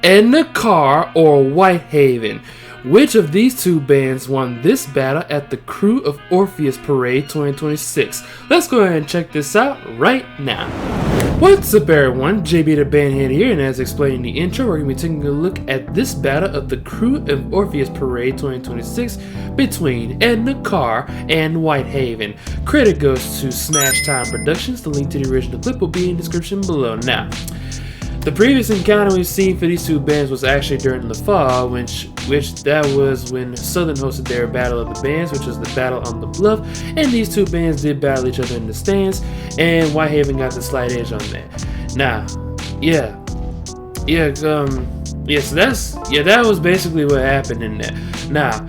Edna Karr or Whitehaven? Which of these two bands won this battle at the Krewe of Orpheus Parade 2026? Let's go ahead and check this out right now. What's up everyone, JB the Bandhead here, and as explained in the intro, we're going to be taking a look at this battle of the Krewe of Orpheus Parade 2026 between Edna Karr and Whitehaven. Credit goes to Smash Time Productions. The link to the original clip will be in the description below. Now, the previous encounter we've seen for these two bands was actually during the fall, which that was when Southern hosted their Battle of the Bands, which was the Battle on the Bluff, and these two bands did battle each other in the stands, and Whitehaven got the slight edge on that. Now, so that was basically what happened in there. Now,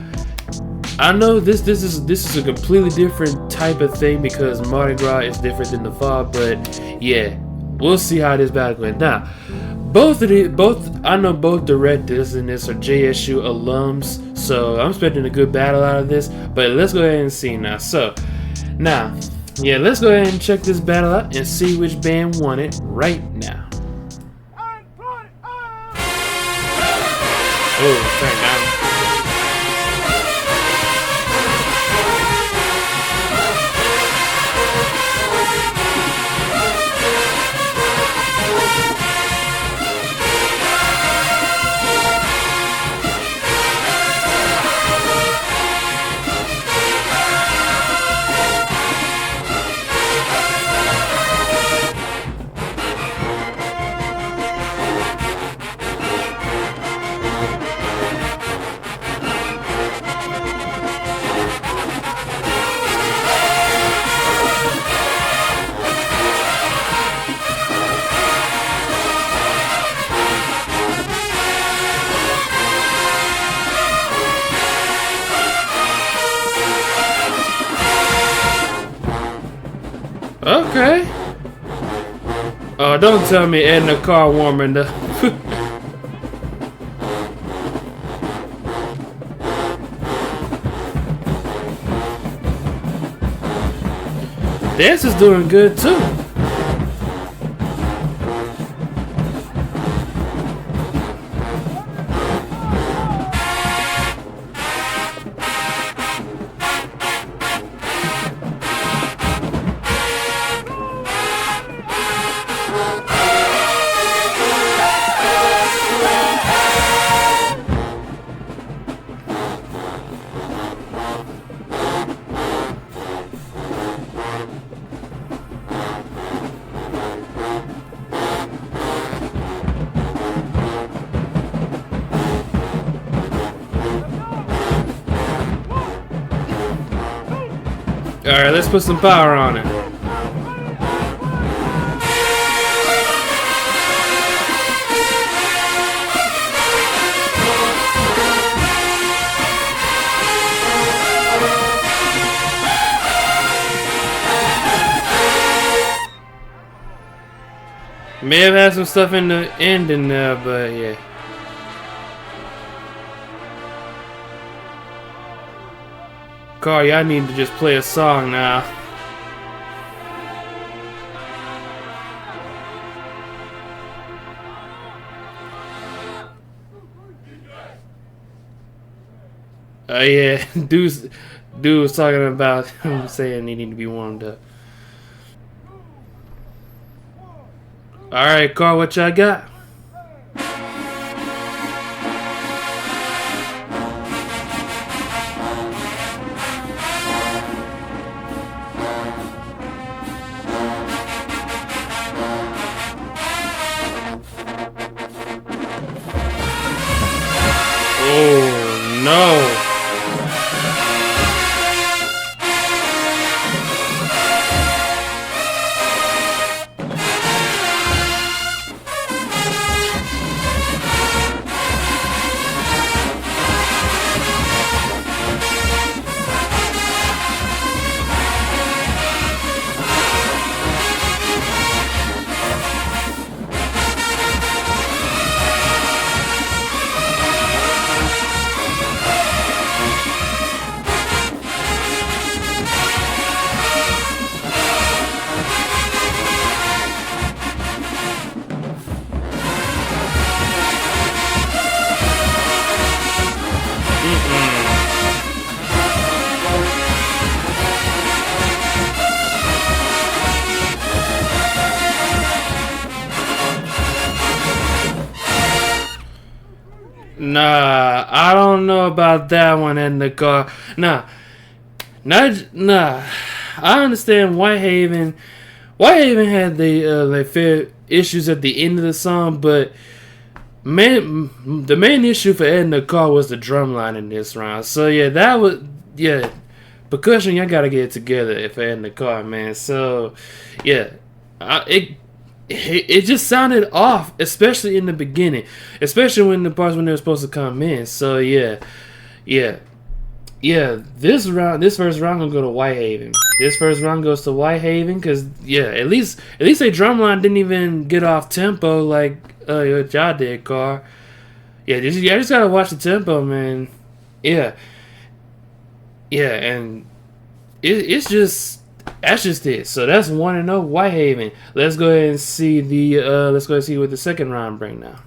I know this is a completely different type of thing because Mardi Gras is different than the fall, but yeah. We'll see how this battle went. Now, I know both directors in this are JSU alums, so I'm expecting a good battle out of this. But let's go ahead and see now. Let's go ahead and check this battle out and see which band won it right now. Oh, turn down. Okay. Oh, don't tell me Edna Karr warming up. Dance is doing good too. Alright, let's put some power on it. May have had some stuff in the ending there, but yeah. Karr, y'all need to just play a song now. Yeah, dude was talking about him saying he need to be warmed up. Alright, Karr, what y'all got? Oh no! Nah, I don't know about that one, Edna Karr. Nah. I understand Whitehaven. Whitehaven had the fair issues at the end of the song, but the main issue for Edna Karr was the drum line in this round. So yeah, percussion. Y'all gotta get it together for Edna Karr, man. So yeah, it just sounded off, especially in the beginning, especially when the parts when they were supposed to come in. So yeah. This first round gonna go to Whitehaven. This first round goes to Whitehaven because at least a drum line didn't even get off tempo like y'all did, Karr. Yeah, just gotta watch the tempo, man. Yeah, and that's just it. So that's 1-0 Whitehaven. Let's go ahead and see what the second round bring now.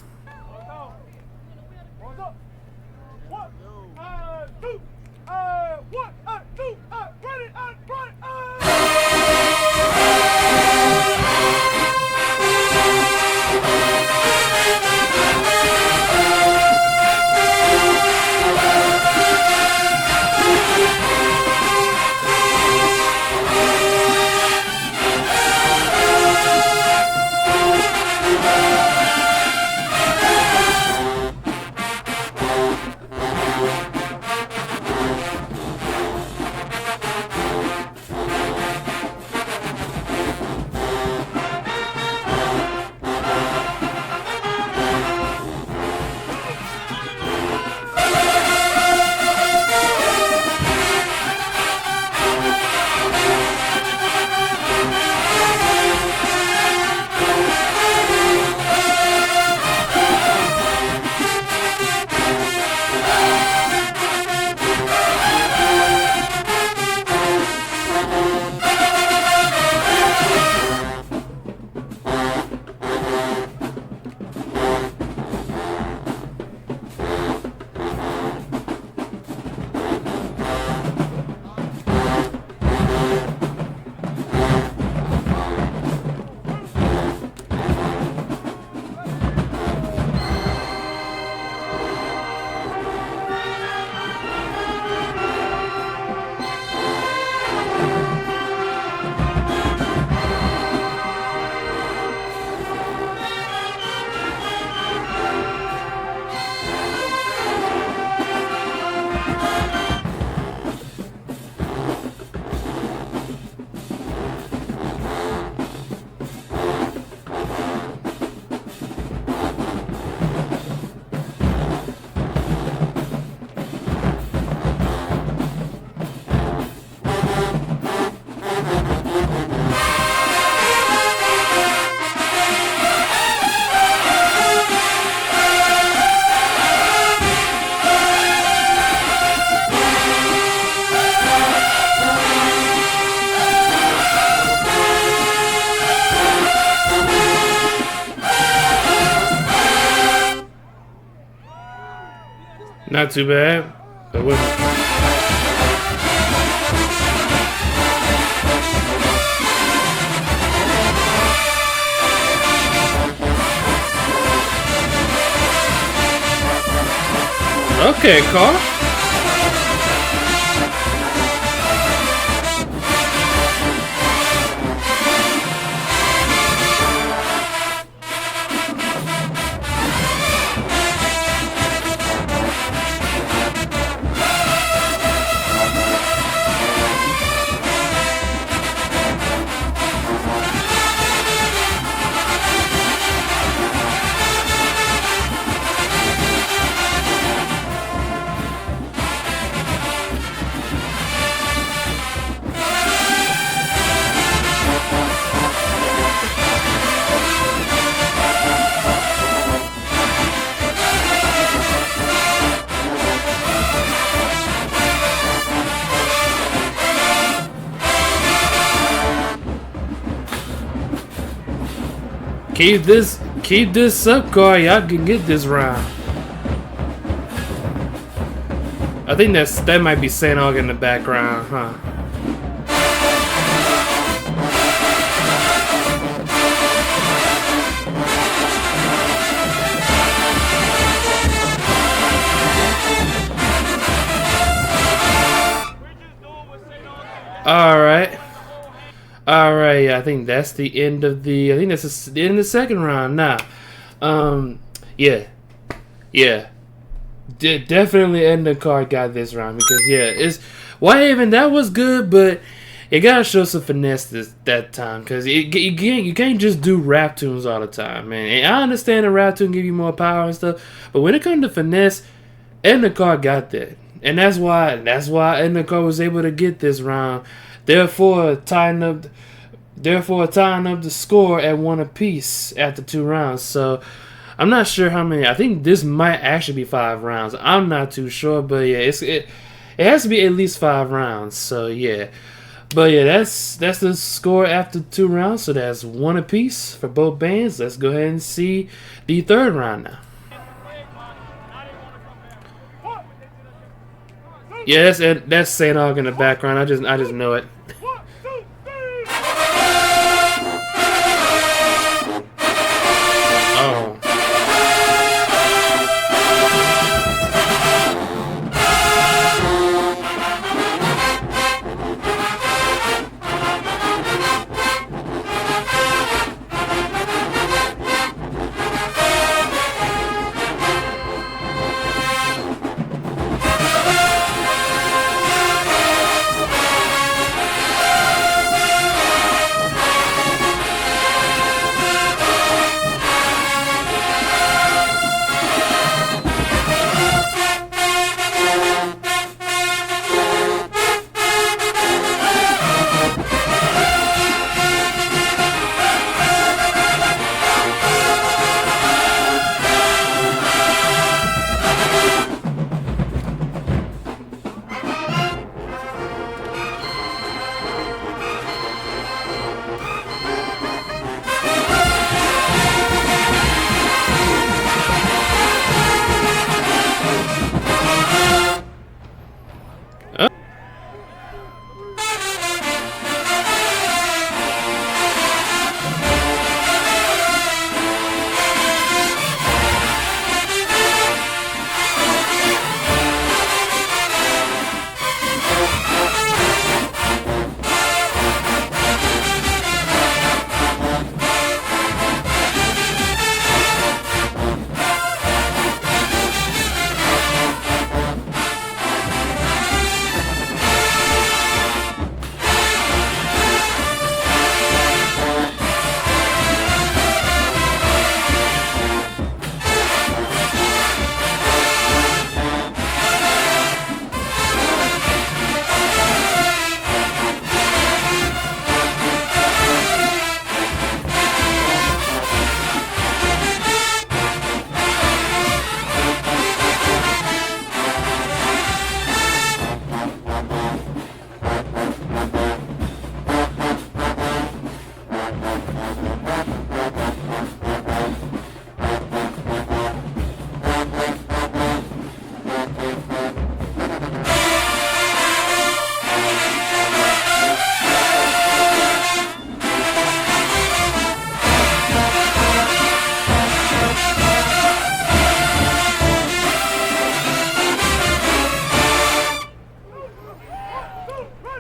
Not too bad. But okay, Karr. Keep this up, Karr. Y'all can get this round. I think that might be Sandhog in the background, huh? All right. All right. Yeah, I think that's the end of the. I think that's the end of the second round. Now, yeah, yeah. Definitely Edna Karr got this round because it's Whitehaven. That was good, but you gotta show some finesse that time because you can't just do rap tunes all the time, man. And I understand a rap tune give you more power and stuff, but when it comes to finesse, Edna Karr got that, and that's why Edna Karr was able to get this round. Therefore tying up the score at 1 apiece after 2 rounds. So. I'm not sure how many. I think this might actually be 5 rounds. I'm not too sure, but yeah, it has to be at least 5 rounds. So yeah, but yeah, that's the score after 2 rounds. So that's 1 apiece for both bands. Let's go ahead and see the third round now. Yeah, that's Saint Aug in the background. I just know it. Oh.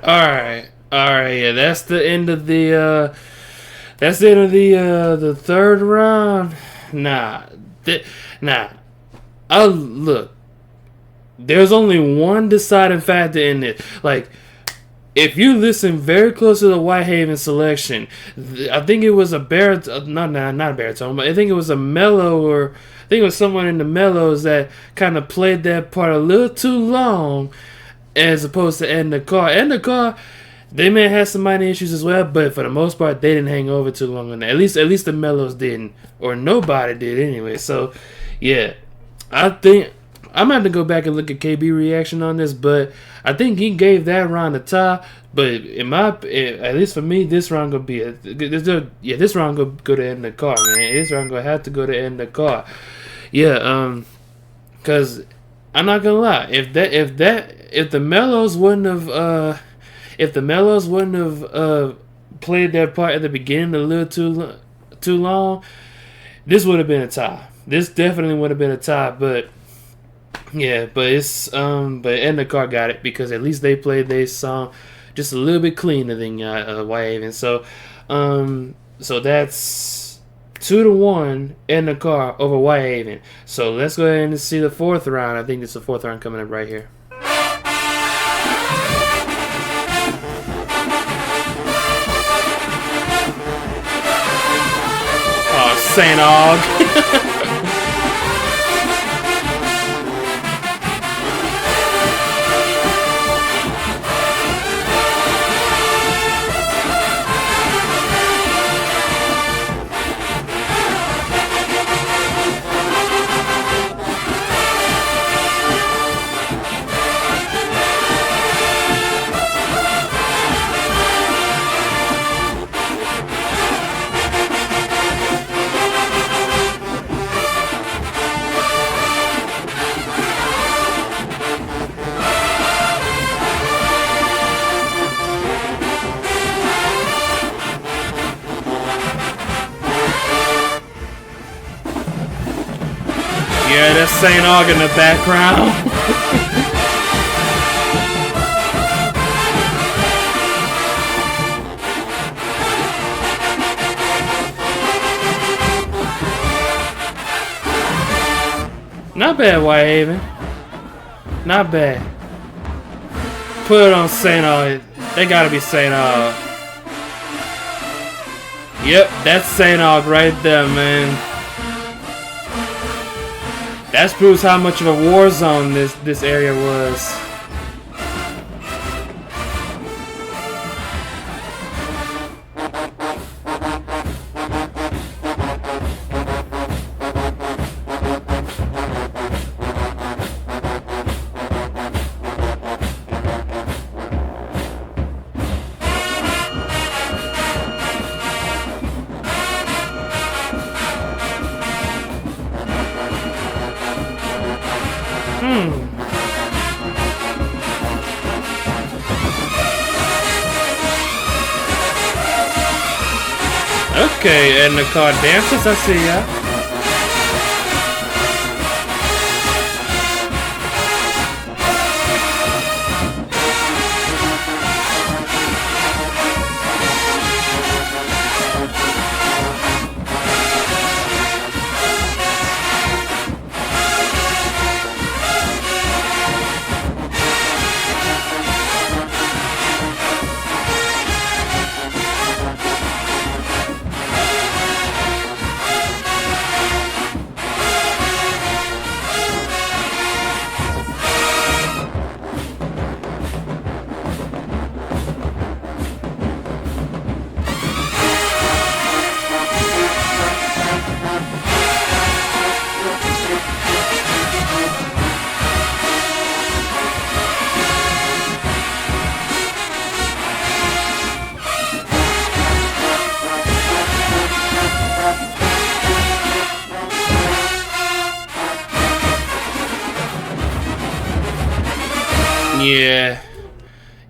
All right, yeah, that's the end of the the third round. Nah, nah. Oh, look, there's only one deciding factor in it. Like, if you listen very close to the Whitehaven selection, I think it was a baritone, not a baritone, but I think it was a mellow, or I think it was someone in the mellows that kind of played that part a little too long, as opposed to Edna Karr. Edna Karr, they may have some minor issues as well, but for the most part, they didn't hang over too long on that. At least the mellows didn't, or nobody did anyway. So, yeah, I think I'm gonna have to go back and look at KB reaction on this, but I think he gave that round a tie. But at least for me, this round gonna be this round gonna go to Edna Karr, man. This round gonna have to go to Edna Karr. Yeah, cause I'm not gonna lie, if the mellows wouldn't have played their part at the beginning a little too long, this would have been a tie. This definitely would have been a tie, but yeah, but Edna Karr got it because at least they played their song. just a little bit cleaner than Whitehaven. So that's 2-1 Edna Karr over Whitehaven. So let's go ahead and see the fourth round. I think it's the fourth round coming up right here. Oh, St. Aug. Yeah, that's St. Aug in the background. Not bad, Whitehaven. Not bad. Put it on St. Aug. They gotta be St. Aug. Yep, that's St. Aug right there, man. That proves how much of a war zone this area was. Okay, Edna Karr dances, I see ya.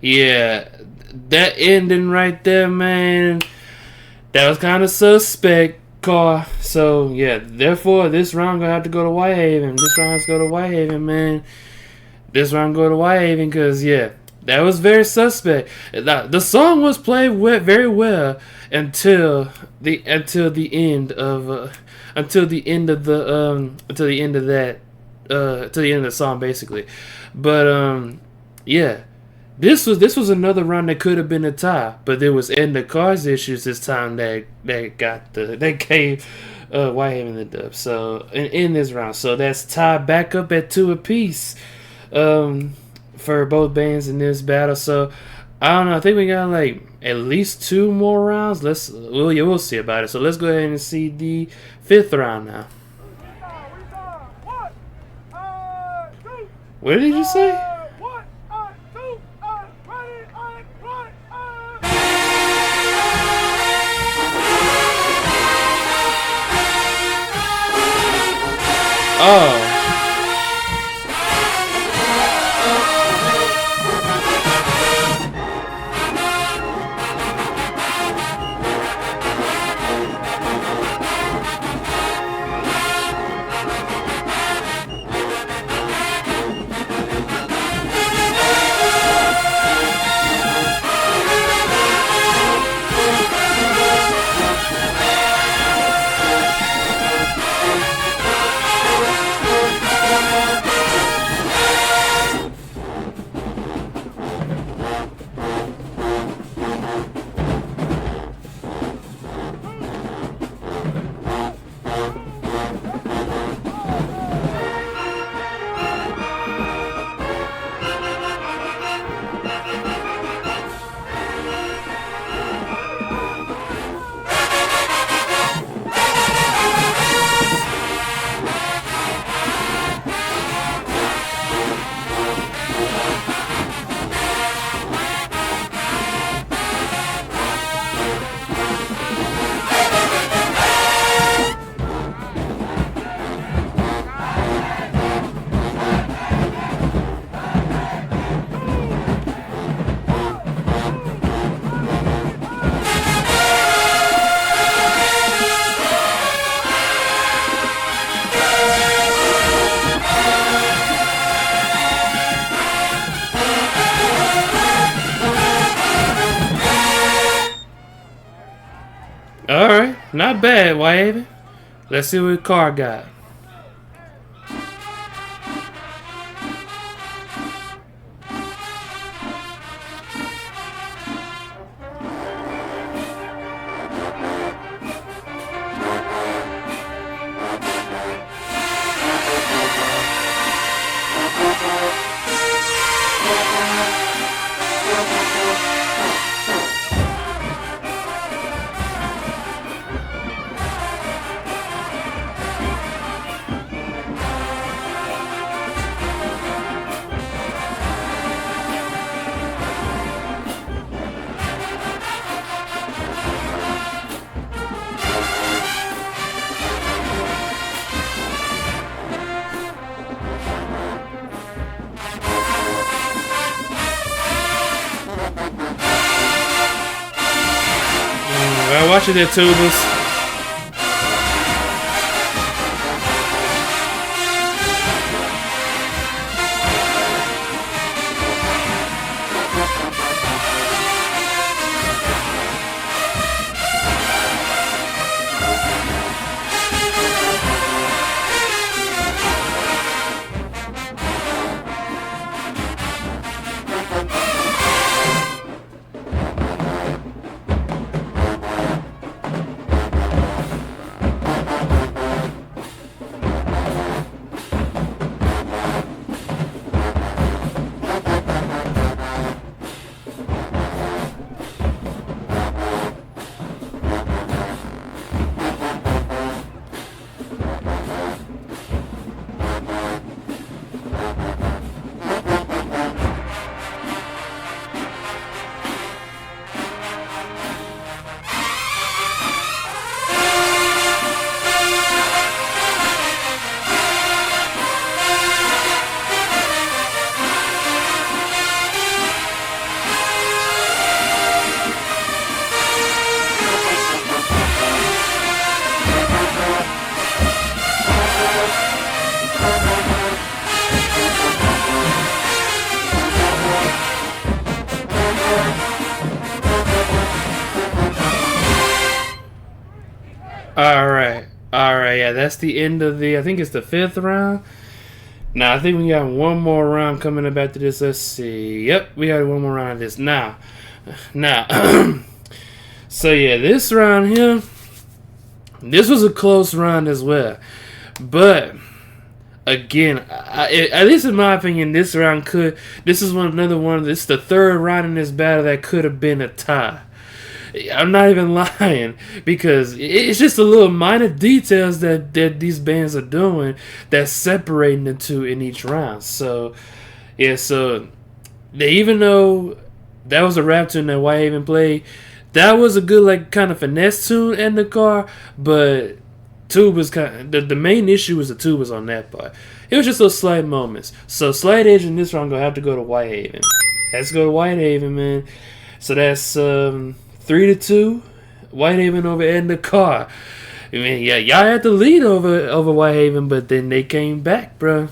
Yeah, that ending right there, man, that was kind of suspect, Karr. So yeah, therefore this round gonna have to go to Whitehaven. This round has to go to Whitehaven, man. This round go to Whitehaven because yeah, that was very suspect. The song was played very well until the end of the song basically. But yeah. This was another round that could have been a tie, but there was Edna Karr's issues this time that gave Whitehaven the dub. So in this round, so that's tied back up at 2 apiece for both bands in this battle. So I don't know. I think we got like at least 2 more rounds. We'll see about it. So let's go ahead and see the 5th round now. What did you say? Oh. Not bad, Whitehaven. Let's see what Karr got. Alright, watch it there, Tubers. Alright, yeah, that's the end of the, I think it's the 5th round. Now, I think we got one more round coming up after this. Let's see. Yep, we got one more round of this. Now, so yeah, this round here, this was a close round as well. But, again, at least in my opinion, this round this is this is the 3rd round in this battle that could have been a tie. I'm not even lying, because it's just the little minor details that these bands are doing that's separating the two in each round. So, yeah, so even though that was a rap tune that Whitehaven played, that was a good, like, kind of finesse tune in the car, but tubas the main issue was the tubas on that part. It was just those slight moments. So, slight edge in this round gonna have to go to Whitehaven. Let's go to Whitehaven, man. So that's 3-2, Whitehaven over Edna Karr. I mean, yeah, y'all had the lead over Whitehaven, but then they came back, bro.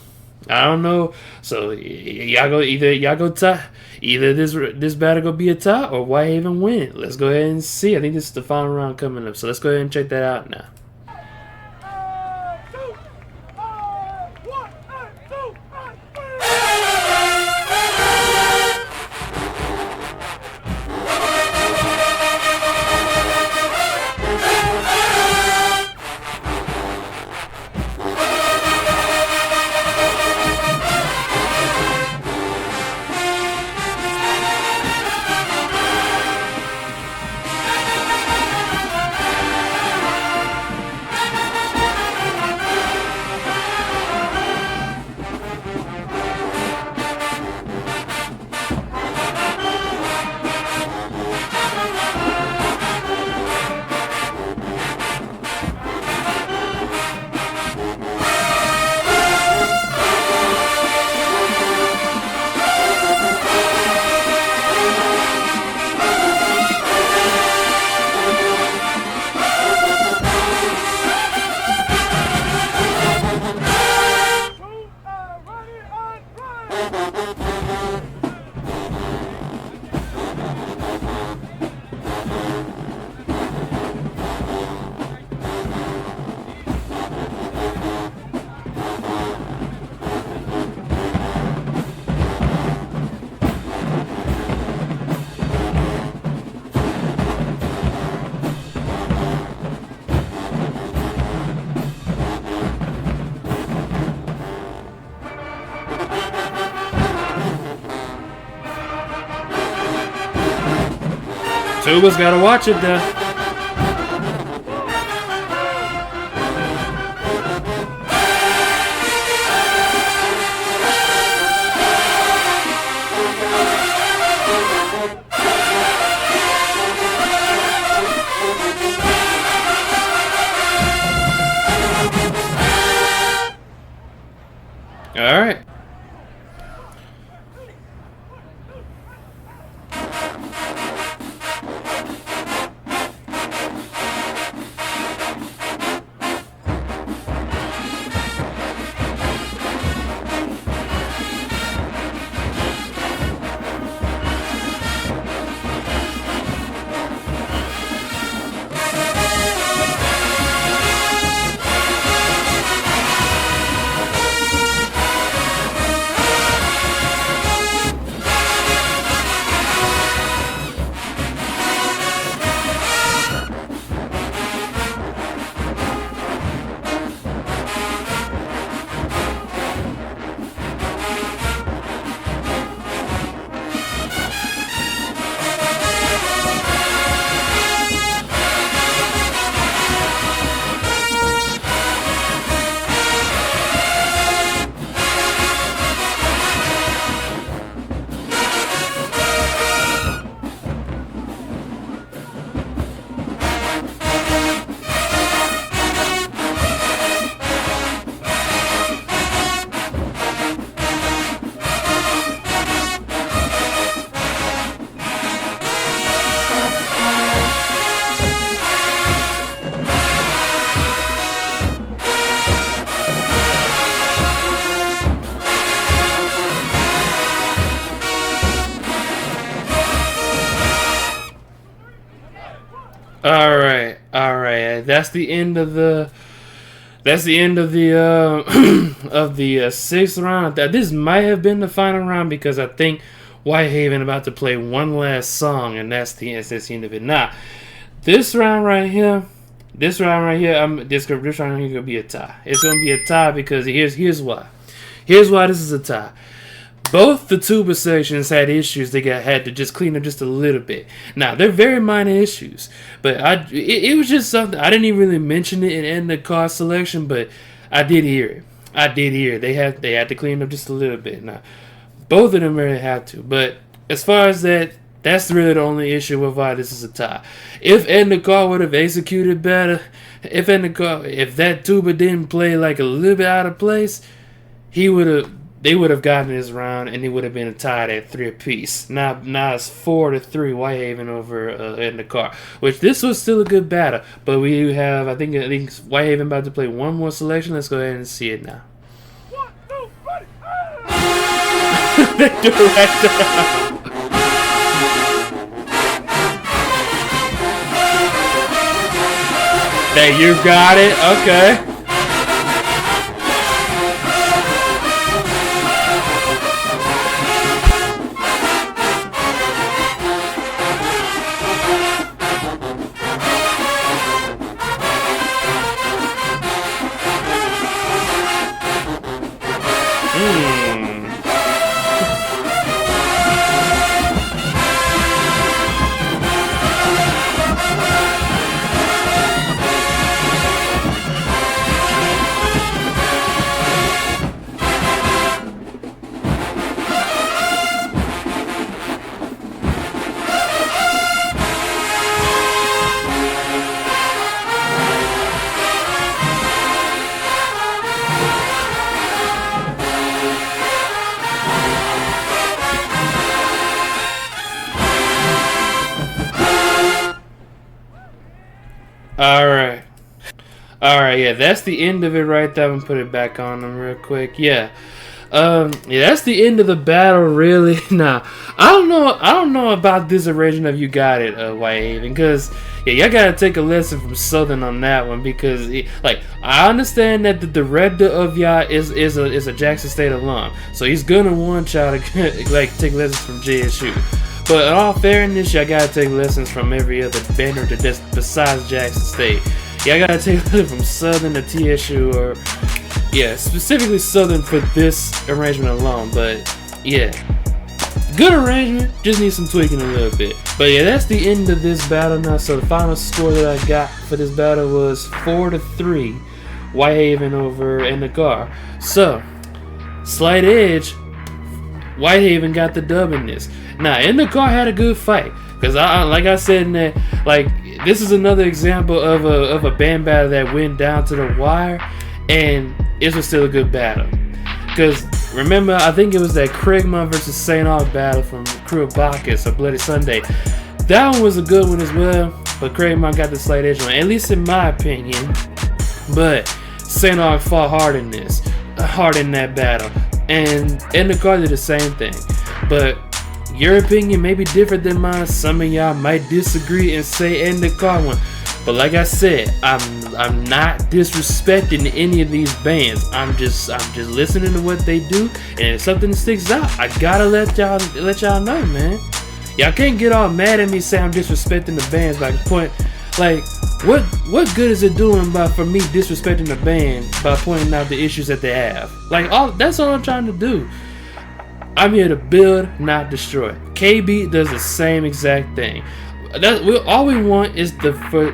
I don't know. So y'all go tie. Either this battle gonna be a tie or Whitehaven win. Let's go ahead and see. I think this is the final round coming up. So let's go ahead and check that out now. Tuba's gotta watch it though. All right. All right. That's the end of the. That's the end of the of the sixth round. This might have been the final round because I think Whitehaven about to play one last song, and that's the end of it. Now, this round right here, this round right here gonna be a tie. It's gonna be a tie because here's why. Here's why this is a tie. Both the tuba sections had issues they had to just clean up just a little bit. Now, they're very minor issues, but it was just something. I didn't even really mention it in Edna Karr's selection, but I did hear it. They had to clean up just a little bit. Now, both of them really had to, but as far as that's really the only issue with why this is a tie. If Edna Karr would have executed better, if that tuba didn't play like a little bit out of place, they would have gotten this round, and it would have been tied at 3 apiece. Now it's 4-3 Whitehaven over Edna Karr, which this was still a good battle. But we have, I think Whitehaven about to play one more selection. Let's go ahead and see it now. 1, 2, ready. They do it right there. There, you got it. Okay. Alright, yeah, that's the end of it right there. I'm gonna put it back on them real quick. Yeah, that's the end of the battle, really. Nah, I don't know about this arrangement of You Got It, Whitehaven, because y'all gotta take a lesson from Southern on that one, because I understand that the director of y'all is a Jackson State alum, so he's gonna want y'all to take lessons from JSU. But in all fairness, y'all gotta take lessons from every other vendor besides Jackson State. Y'all gotta take lessons from Southern to TSU, or specifically Southern for this arrangement alone. But yeah, Good arrangement, just need some tweaking a little bit. But yeah, that's the end of this battle now. So the final score that I got for this battle was 4-3, Whitehaven over Edna Karr. So, slight edge, Whitehaven got the dub in this. Now, Edna Karr had a good fight. Because like I said in that, like, this is another example of a band battle that went down to the wire, and it was still a good battle. Because remember, I think it was that Krewe versus St. Aug battle from Krewe of Orpheus or Bloody Sunday. That one was a good one as well, but Krewe got the slight edge on, at least in my opinion. But St. Aug fought hard in that battle, and Edna Karr did the same thing. But your opinion may be different than mine. Some of y'all might disagree and say Edna Karr won. But like I said, I'm not disrespecting any of these bands. I'm just listening to what they do, and if something sticks out, I gotta let y'all know, man. Y'all can't get all mad at me saying I'm disrespecting the bands. What good is it doing for me disrespecting the band by pointing out the issues that they have? That's all I'm trying to do. I'm here to build, not destroy. KB does the same exact thing. All we want is for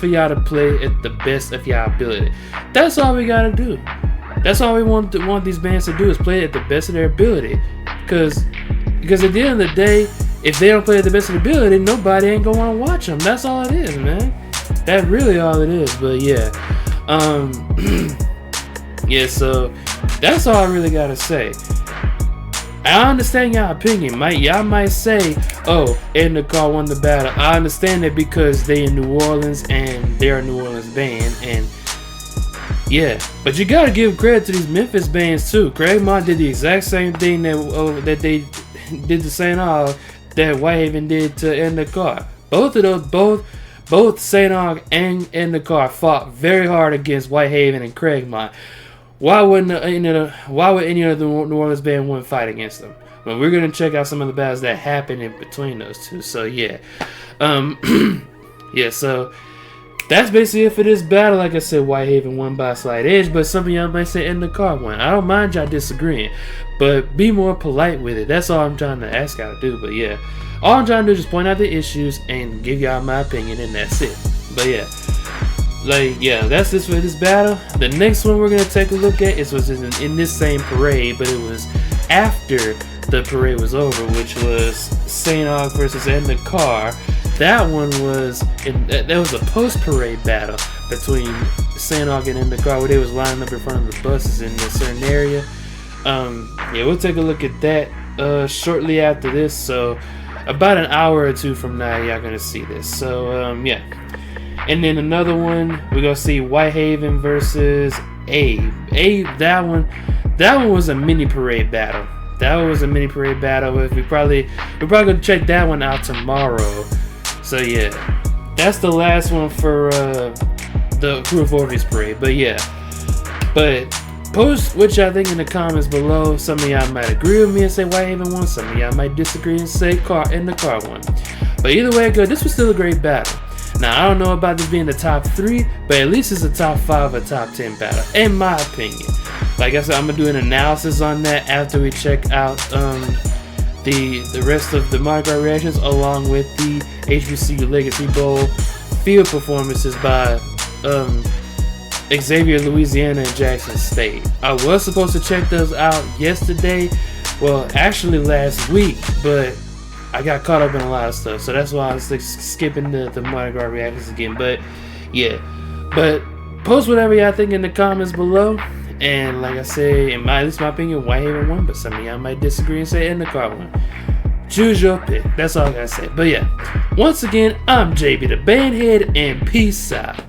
y'all to play at the best of y'all ability. That's all we gotta do. That's all we want these bands to do, is play at the best of their ability. Because at the end of the day, if they don't play at the best of their ability, nobody ain't gonna want to watch them. That's all it is, man. That's really all it is. But yeah, yeah. So that's all I really gotta say. I understand y'all opinion. Y'all might say, oh, Edna Karr won the battle. I understand that because they in New Orleans and they're a New Orleans band, and yeah. But you gotta give credit to these Memphis bands too. Krewe did the exact same thing that they did to St. Aug that Whitehaven did to Edna Karr. Both of those, both St. Aug and Edna Karr fought very hard against Whitehaven and Krewe. Why would any of the New Orleans band wouldn't fight against them? Well, we're gonna check out some of the battles that happened in between those two. So yeah, yeah. So that's basically it for this battle. Like I said, Whitehaven won by a slight edge, but some of y'all might say Edna Karr won. I don't mind y'all disagreeing, but be more polite with it. That's all I'm trying to ask y'all to do. But yeah, all I'm trying to do is just point out the issues and give y'all my opinion, and that's it. But yeah. That's this for this battle. The next one we're gonna take a look at was in this same parade, but it was after the parade was over, which was St. Aug versus Edna Karr. That one was that was a post-parade battle between St. Aug and Edna Karr, where they was lining up in front of the buses in a certain area. Yeah, we'll take a look at that shortly after this. So about an hour or two from now, y'all gonna see this. So yeah. And then another one, we're gonna see Whitehaven versus Abe. That one was a mini parade battle. That was a mini parade battle. We're probably gonna check that one out tomorrow. So yeah, that's the last one for the Krewe of Orpheus Parade. But yeah, post what y'all think in the comments below. Some of y'all might agree with me and say Whitehaven won. Some of y'all might disagree and say Edna Karr won. But either way, good. This was still a great battle. Now, I don't know about this being the top 3, but at least it's a top 5 or top 10 battle, in my opinion. Like I said, I'm going to do an analysis on that after we check out the rest of the Mardi Gras reactions, along with the HBCU Legacy Bowl field performances by Xavier, Louisiana, and Jackson State. I was supposed to check those out yesterday, well, actually last week, but I got caught up in a lot of stuff, so that's why I was skipping the Mardi Gras reactions again. But yeah, but post whatever y'all think in the comments below. And like I say, at least my opinion, Whitehaven won, but some of y'all might disagree and say Edna Karr won. Choose your pick. That's all I gotta say. But yeah, once again, I'm JB the Bandhead, and peace out.